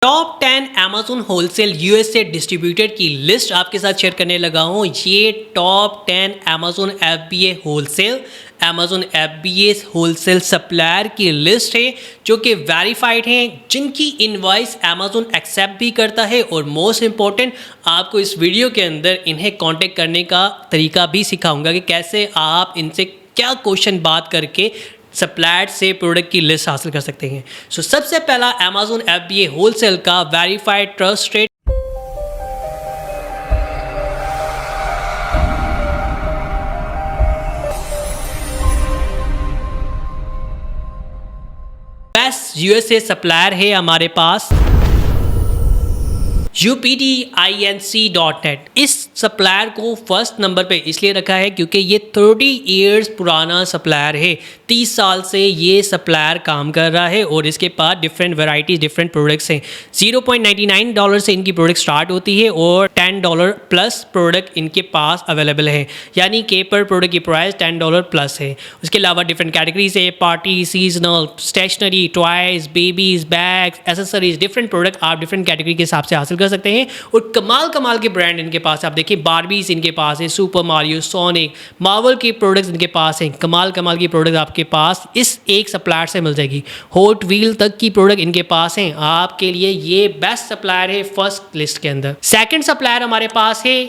Top 10 Amazon wholesale USA distributor की list आपके साथ शेयर करने लगा हूँ। ये top 10 Amazon FBA wholesale supplier की लिस्ट है जो कि वेरीफाइड हैं, जिनकी इनवॉइस अमेज़न एक्सेप्ट भी करता है और मोस्ट इम्पॉर्टेंट आपको इस वीडियो के अंदर इन्हें कांटेक्ट करने का तरीका भी सिखाऊंगा कि कैसे आप इनसे क्या क्वेश्चन बात करके सप्लायर से प्रोडक्ट की लिस्ट हासिल कर सकते हैं। सबसे पहला अमेज़न एफबीए होलसेल का verified trusted best USA supplier है हमारे पास UPDINC.net। इस सप्लायर को फर्स्ट नंबर पे इसलिए रखा है क्योंकि ये 30 इयर्स पुराना सप्लायर है। 30 साल से ये सप्लायर काम कर रहा है और इसके पास डिफरेंट वैरायटीज डिफरेंट प्रोडक्ट्स हैं। $0.99 से इनकी प्रोडक्ट स्टार्ट होती है और $10 प्लस प्रोडक्ट इनके पास अवेलेबल है, यानी कि पर प्रोडक्ट की प्राइस $10 प्लस है। उसके अलावा डिफरेंट कैटेगरीज है, party, seasonal, stationery, toys, babies, bags, accessories, different product आप डिफरेंट कैटेगरी के हिसाब से हासिल कर सकते हैं। और कमाल के ब्रांड इनके पास आप देखिए, बारबीज इनके पास है, सुपर मारियो, सोनिक, मार्वल की प्रोडक्ट्स इनके पास हैं। कमाल की प्रोडक्ट आपके पास इस एक सप्लायर से मिल जाएगी। हॉट व्हील तक की प्रोडक्ट इनके पास हैं। आपके लिए ये बेस्ट सप्लायर है फर्स्ट लिस्ट के अंदर। सेकंड सप्लायर हमारे पास है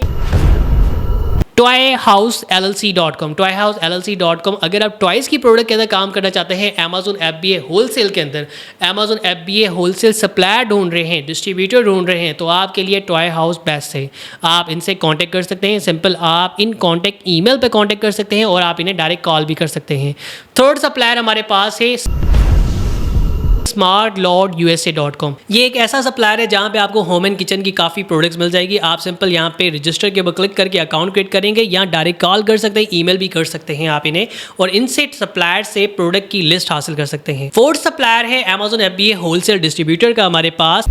toyhousellc.com। toyhousellc.com अगर आप टॉयज़ की प्रोडक्ट के अंदर काम करना चाहते हैं, अमेज़न एफबीए होलसेल के अंदर अमेज़न एफबीए होलसेल सप्लायर ढूंढ रहे हैं, डिस्ट्रीब्यूटर ढूंढ रहे हैं, तो आपके लिए टॉय हाउस बेस्ट है। आप इनसे कांटेक्ट कर सकते हैं। सिंपल आप इन कांटेक्ट ईमेल पे कांटेक्ट कर सकते हैं और आप इन्हें डायरेक्ट कॉल भी कर सकते हैं। थर्ड सप्लायर हमारे पास है smartlordusa.com। ये एक ऐसा सप्लायर है जहां पे आपको होम एंड किचन की काफ़ी प्रोडक्ट्स मिल जाएगी। आप सिंपल यहां पे रजिस्टर के ऊपर क्लिक करके अकाउंट क्रिएट करेंगे या डायरेक्ट कॉल कर सकते हैं, ईमेल भी कर सकते हैं आप इन्हें, और इनसे सप्लायर से प्रोडक्ट की लिस्ट हासिल कर सकते हैं। फोर्थ सप्लायर है अमेज़न एफबीए होलसेल डिस्ट्रीब्यूटर का हमारे पास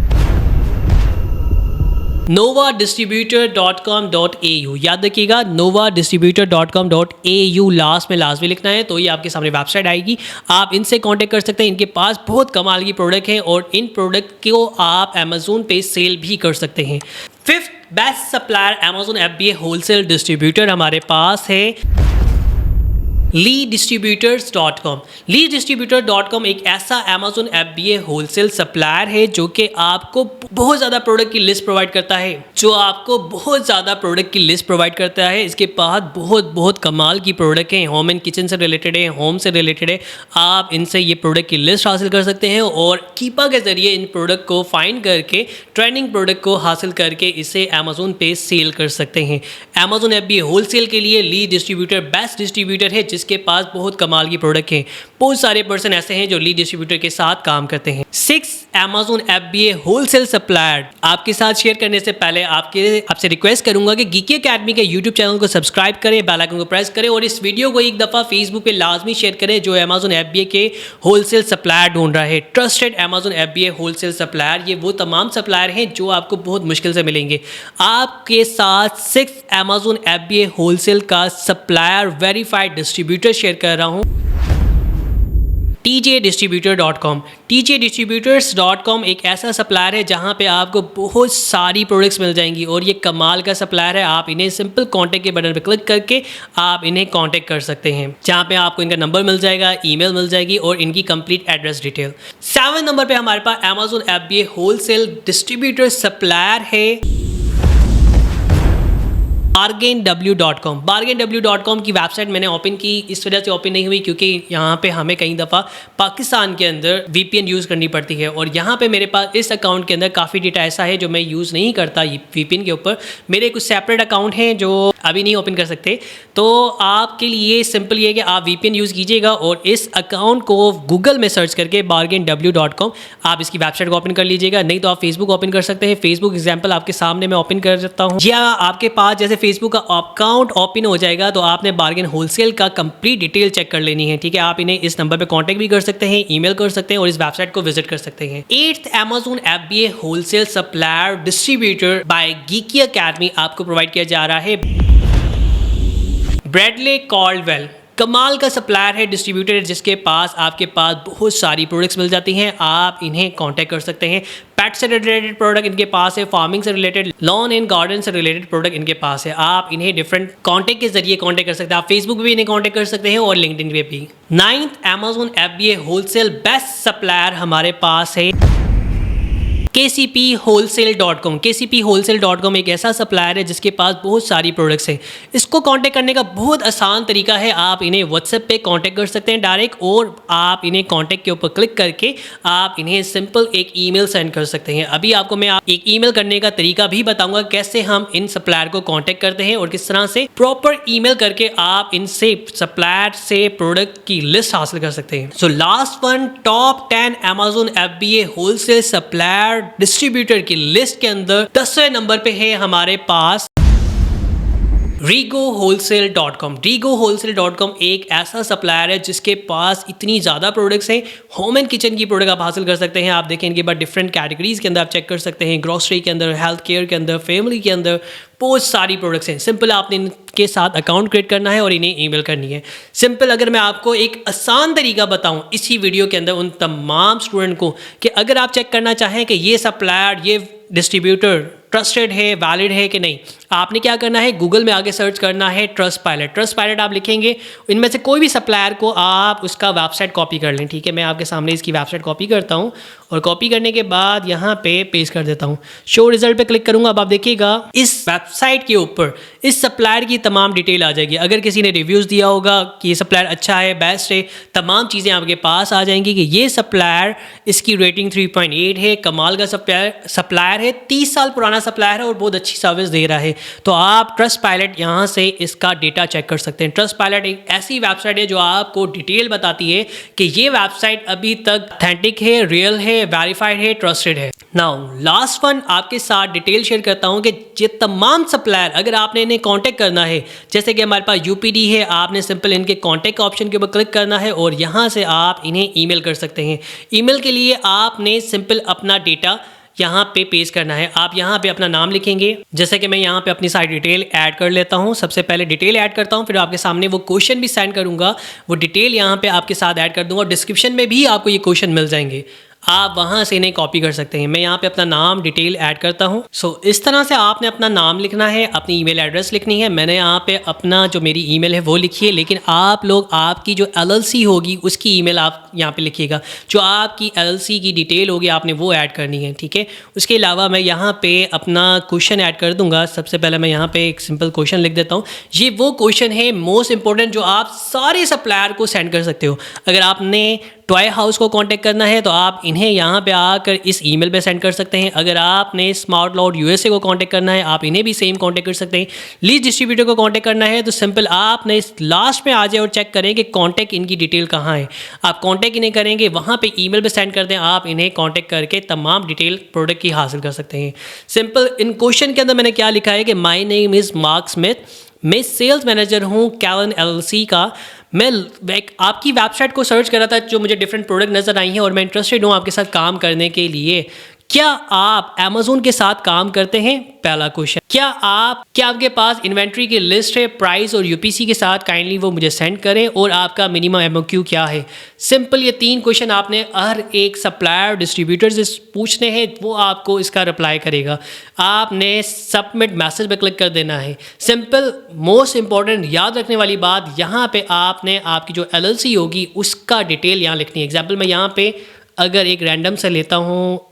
novadistributor.com.au। याद रखिएगा novadistributor.com.au लास्ट में लाजमी लिखना है, तो ये आपके सामने वेबसाइट आएगी। आप इनसे कांटेक्ट कर सकते हैं। इनके पास बहुत कमाल की प्रोडक्ट है और इन प्रोडक्ट को आप अमेज़न पे सेल भी कर सकते हैं। Fifth best supplier Amazon FBA wholesale distributor हमारे पास है leadistributors.com। leadistributor.com एक ऐसा अमेज़न एफबीए होलसेल सप्लायर है जो कि आपको बहुत ज़्यादा प्रोडक्ट की लिस्ट प्रोवाइड करता है। इसके पास बहुत कमाल की प्रोडक्ट हैं, होम एंड किचन से रिलेटेड है, होम से रिलेटेड है। आप इनसे ये प्रोडक्ट की लिस्ट हासिल कर सकते हैं और कीपा के ज़रिए इन प्रोडक्ट को फाइंड करके ट्रेंडिंग प्रोडक्ट को हासिल करके इसे अमेज़न पे सेल कर सकते हैं। अमेज़न एफबीए होलसेल के लिए ली डिस्ट्रीब्यूटर बेस्ट डिस्ट्रीब्यूटर है जिसके पास बहुत कमाल की प्रोडक्ट है। बहुत सारे पर्सन ऐसे हैं जो लीड डिस्ट्रीब्यूटर के साथ काम करते हैं। 6 अमेज़न एफबीए होलसेल सप्लायर आपके साथ शेयर करने से पहले आपसे रिक्वेस्ट करूंगा कि गीकी अकेडमी के यूट्यूब चैनल को सब्सक्राइब करें, बेल आइकन को प्रेस करें और इस वीडियो को एक दफ़ा फेसबुक पे लाजमी शेयर करें जो अमेज़न एफबीए के होलसेल सप्लायर ढूंढ रहा है। Trusted Amazon FBA wholesale supplier, ये वो तमाम सप्लायर हैं जो आपको बहुत मुश्किल से मिलेंगे। आपके साथ 6 अमेज़न एफबीए होलसेल का सप्लायर वेरीफाइड डिस्ट्रीब्यूटर शेयर कर रहा हूं, tjdistributor.com। tjdistributors.com एक ऐसा सप्लायर है जहां पे आपको बहुत सारी प्रोडक्ट्स मिल जाएंगी और ये कमाल का सप्लायर है। आप इन्हें सिंपल कांटेक्ट के बटन पे क्लिक करके आप इन्हें कांटेक्ट कर सकते हैं, जहां पे आपको इनका नंबर मिल जाएगा, ईमेल मिल जाएगी और इनकी कंप्लीट एड्रेस डिटेल। 7 नंबर पे हमारे पास Amazon FBA wholesale distributor supplier है bargainw.com। bargainw.com की वेबसाइट मैंने ओपन की, इस वजह से ओपन नहीं हुई क्योंकि यहाँ पे हमें कई दफ़ा पाकिस्तान के अंदर VPN यूज़ करनी पड़ती है और यहाँ पे मेरे पास इस अकाउंट के अंदर काफ़ी डेटा ऐसा है जो मैं यूज़ नहीं करता VPN के ऊपर। मेरे कुछ सेपरेट अकाउंट हैं जो अभी नहीं ओपन कर सकते, तो आपके लिए सिंपल ये है कि आप VPN यूज़ कीजिएगा और इस अकाउंट को गूगल में सर्च करके bargainw.com आप इसकी वेबसाइट को ओपन कर लीजिएगा। नहीं तो आप फेसबुक ओपन कर सकते हैं। फेसबुक एग्जाम्पल आपके सामने मैं ओपन कर देता हूँ। या आपके पास जैसे फेसबुक का अकाउंट ओपन हो जाएगा तो आपने बार्गेन होलसेल का कंप्लीट डिटेल चेक कर लेनी है, ठीक है। आप इन्हें इस नंबर पे कांटेक्ट भी कर सकते हैं, ईमेल कर सकते हैं और इस वेबसाइट को विजिट कर सकते हैं। 8th Amazon FBA wholesale supplier distributor by Geeky Academy आपको प्रोवाइड किया जा रहा है ब्रैडले कॉल्डवेल। कमाल का सप्लायर है, डिस्ट्रीब्यूटर है, जिसके पास आपके पास बहुत सारी प्रोडक्ट्स मिल जाती हैं। आप इन्हें कांटेक्ट कर सकते हैं। पेट से रिलेटेड प्रोडक्ट इनके पास है, फार्मिंग से रिलेटेड, लॉन एंड गार्डन से रिलेटेड प्रोडक्ट इनके पास है। आप इन्हें डिफरेंट कॉन्टैक्ट के जरिए कॉन्टैक्ट कर सकते हैं। आप फेसबुक पे भी इन्हें कॉन्टैक्ट कर सकते हैं और लिंक्डइन पे भी। 9th Amazon FBA wholesale best supplier हमारे पास है kcpwholesale.com। kcpwholesale.com एक ऐसा सप्लायर है जिसके पास बहुत सारी प्रोडक्ट्स हैं। इसको कांटेक्ट करने का बहुत आसान तरीका है। आप इन्हें व्हाट्सएप पे कांटेक्ट कर सकते हैं डायरेक्ट, और आप इन्हें कांटेक्ट के ऊपर क्लिक करके आप इन्हें सिंपल एक ईमेल सेंड कर सकते हैं। अभी आपको मैं एक ईमेल करने का तरीका भी बताऊंगा कैसे हम इन सप्लायर को कांटेक्ट करते हैं और किस तरह से प्रॉपर ईमेल करके आप इनसे सप्लायर से प्रोडक्ट की लिस्ट हासिल कर सकते हैं। So last one, top 10 Amazon FBA wholesale supplier distributor की लिस्ट के अंदर 10वें नंबर पे है हमारे पास regoWholesale.com। regoWholesale.com एक ऐसा सप्लायर है जिसके पास इतनी ज़्यादा प्रोडक्ट्स हैं। होम एंड किचन की प्रोडक्ट आप हासिल कर सकते हैं। आप देखें इनके बाद डिफरेंट कैटेगरीज के अंदर आप चेक कर सकते हैं, ग्रोसरी के अंदर, हेल्थ केयर के अंदर, फैमिली के अंदर, बहुत सारी प्रोडक्ट्स हैं। सिंपल आपने इनके साथ अकाउंट क्रिएट करना है और इन्हें ईमेल करनी है। सिंपल अगर मैं आपको एक आसान तरीका बताऊं इसी वीडियो के अंदर उन तमाम स्टूडेंट को कि अगर आप चेक करना चाहें कि ये सप्लायर, ये डिस्ट्रीब्यूटर ट्रस्टेड है, वैलिड है कि नहीं, आपने क्या करना है, गूगल में आगे सर्च करना है ट्रस्टपायलट। ट्रस्टपायलट आप लिखेंगे, इनमें से कोई भी सप्लायर को आप उसका वेबसाइट कॉपी कर लें। ठीक है, मैं आपके सामने इसकी वेबसाइट कॉपी करता हूँ और कॉपी करने के बाद यहाँ पे पेस्ट कर देता हूँ। शो रिजल्ट पे क्लिक करूँगा। अब आप देखिएगा इस वेबसाइट के ऊपर इस सप्लायर की तमाम डिटेल आ जाएगी। अगर किसी ने रिव्यूज़ दिया होगा कि ये सप्लायर अच्छा है, बेस्ट है, तमाम चीज़ें आपके पास आ जाएंगी कि ये सप्लायर, इसकी रेटिंग 3.8 है, कमाल का सप्लायर है, 30 साल पुराना सप्लायर है और बहुत अच्छी सर्विस दे रहा है। तो आप ट्रस्टपायलट यहाँ से इसका डेटा चेक कर सकते हैं। ट्रस्टपायलट एक ऐसी वेबसाइट है जो आपको डिटेल बताती है कि ये वेबसाइट अभी तक ऑथेंटिक है, रियल है, वेरीफाइड है, ट्रस्टेड है। नाउ लास्ट वन आपके साथ डिटेल शेयर करता हूँ कि ये तमाम सप्लायर अगर आपने इन्हें कांटेक्ट करना है, जैसे कि हमारे पास UPD है, आपने सिंपल इनके कांटेक्ट ऑप्शन के ऊपर क्लिक करना है और यहाँ से आप इन्हें ईमेल कर सकते हैं। ईमेल के लिए आपने सिंपल अपना डेटा यहाँ पे पेस्ट करना है। आप यहाँ पे अपना नाम लिखेंगे, जैसे कि मैं यहाँ पे अपनी सारी डिटेल ऐड कर लेता हूँ। सबसे पहले डिटेल ऐड करता हूँ, फिर आपके सामने वो क्वेश्चन भी सेंड करूँगा, वो डिटेल यहाँ पे आपके साथ ऐड कर दूँगा। डिस्क्रिप्शन में भी आपको ये क्वेश्चन मिल जाएंगे, आप वहाँ से इन्हें कॉपी कर सकते हैं। मैं यहाँ पे अपना नाम डिटेल ऐड करता हूँ। सो इस तरह से आपने अपना नाम लिखना है, अपनी ईमेल एड्रेस लिखनी है। मैंने यहाँ पे अपना जो मेरी ईमेल है वो लिखी है, लेकिन आप लोग आपकी जो LLC होगी उसकी ईमेल आप यहाँ पे लिखिएगा। जो आपकी LLC की डिटेल होगी आपने वो ऐड करनी है। ठीक है, उसके अलावा मैं यहाँ पे अपना क्वेश्चन ऐड कर दूँगा। सबसे पहले मैं यहाँ पे एक सिंपल क्वेश्चन लिख देता हूँ। ये वो क्वेश्चन है मोस्ट इंपॉर्टेंट जो आप सारे सप्लायर को सेंड कर सकते हो। अगर आपने टॉय हाउस को कांटेक्ट करना है तो आप इन्हें यहाँ पे आकर इस ईमेल पे सेंड कर सकते हैं। अगर आपने स्मार्ट लॉर्ड USA को कांटेक्ट करना है, आप इन्हें भी सेम कांटेक्ट कर सकते हैं। लीज डिस्ट्रीब्यूटर को कांटेक्ट करना है तो सिंपल आपने इस लास्ट में आ जाए और चेक करें कि कांटेक्ट इनकी डिटेल कहाँ है। आप कांटेक्ट इन्हें करेंगे, वहाँ पे ईमेल पे सेंड कर दें, आप इन्हें कांटेक्ट करके तमाम डिटेल प्रोडक्ट की हासिल कर सकते हैं। सिंपल इन क्वेश्चन के अंदर मैंने क्या लिखा है कि my name is mark Smith, मैं सेल्स मैनेजर हूँ कैलन LLC का। मैं आपकी वेबसाइट को सर्च कर रहा था जो मुझे डिफरेंट प्रोडक्ट नज़र आई हैं और मैं इंटरेस्टेड हूँ आपके साथ काम करने के लिए। क्या आप अमेज़न के साथ काम करते हैं? पहला क्वेश्चन। क्या आपके पास इन्वेंट्री की लिस्ट है, प्राइस और UPC के साथ? काइंडली वो मुझे सेंड करें। और आपका मिनिमम MOQ क्या है? सिंपल ये 3 क्वेश्चन आपने हर एक सप्लायर डिस्ट्रीब्यूटर से पूछने हैं, वो आपको इसका रिप्लाई करेगा। आपने सबमिट मैसेज पे क्लिक कर देना है। सिंपल मोस्ट इंपॉर्टेंट याद रखने वाली बात, यहाँ पे आपने आपकी जो LLC होगी उसका डिटेल यहाँ लिखनी है। एग्जाम्पल मैं यहाँ पे अगर एक रैंडम से लेता हूँ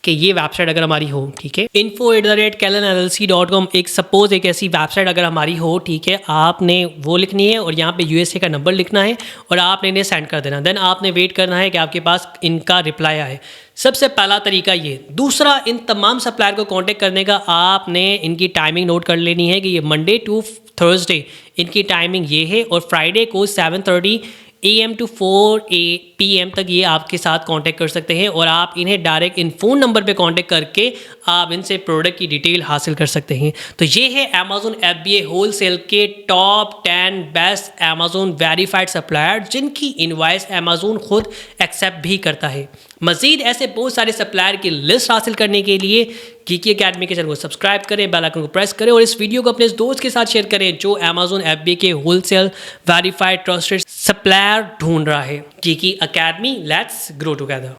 कि ये वेबसाइट अगर हमारी हो, ठीक है, info@callanllc.com एक सपोज एक ऐसी वेबसाइट अगर हमारी हो, ठीक है, आपने वो लिखनी है और यहाँ पे USA का नंबर लिखना है और आपने इन्हें सेंड कर देना। देन आपने वेट करना है कि आपके पास इनका रिप्लाई आए। सबसे पहला तरीका ये। दूसरा, इन तमाम सप्लायर को कांटेक्ट करने का आपने इनकी टाइमिंग नोट कर लेनी है कि ये मंडे टू थर्सडे इनकी टाइमिंग ये है और फ्राइडे को 7:30 AM to 4 PM तक ये आपके साथ कांटेक्ट कर सकते हैं और आप इन्हें डायरेक्ट इन फ़ोन नंबर पे कांटेक्ट करके आप इनसे प्रोडक्ट की डिटेल हासिल कर सकते हैं। तो ये है अमेज़न FBA होलसेल के top 10 best Amazon verified supplier जिनकी इनवॉइस अमेज़न खुद एक्सेप्ट भी करता है। मजीद ऐसे बहुत सारे सप्लायर की लिस्ट हासिल करने के लिए कीकी अकेडमी के चैनल को सब्सक्राइब करें, बेल आइकन को प्रेस करें और इस वीडियो को अपने दोस्त के साथ शेयर करें जो अमेजोन FBA के होलसेल वेरीफाइड ट्रस्टेड सप्लायर ढूंढ रहा है। Kiki academy, let's grow together.